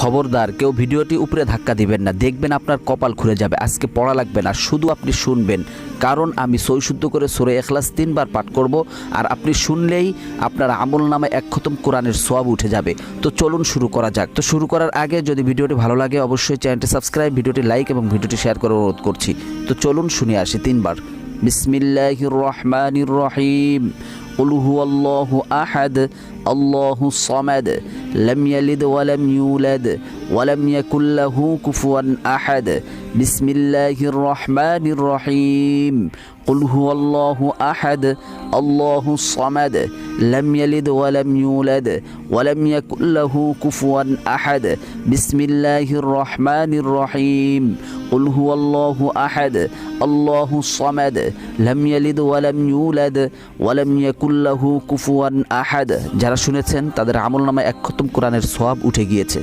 খবরদার কেউ ভিডিওটি উপরে ধাক্কা দিবেন না, দেখবেন আপনার কপাল খুলে যাবে। আজকে পড়া লাগবে না, শুধু আপনি শুনবেন, কারণ আমি সই শুদ্ধ করে সূরা ইখলাস 3 বার পাঠ করব, আর আপনি শুনলেই আপনার আমল নামে 1 খতম কোরআনের সওয়াব উঠে যাবে। তো চলুন শুরু করা যাক। তো শুরু করার আগে যদি ভিডিওটি ভালো লাগে অবশ্যই চ্যানেলটি সাবস্ক্রাইব, ভিডিওটি লাইক এবং ভিডিওটি শেয়ার করার অনুরোধ করছি। তো চলুন শুনে আসি 3 বার। বিসমিল্লাহির রহমানির রহিম। قل هو الله أحد الله الصمد لم يلد ولم يولد ولم يكن له كفوا أحد بسم الله الرحمن الرحيم قل هو الله أحد الله الصمد لم يلد ولم يولد ولم يكن له كفوا أحد بسم الله الرحمن الرحيم قل هو الله أحد الله الصمد لم يلد ولم يولد ولم يكن له كفوا أحد। যারা শুনেছেন তাদের আমলনামায় 1 খতম কোরআনের সওয়াব উঠে গিয়েছে।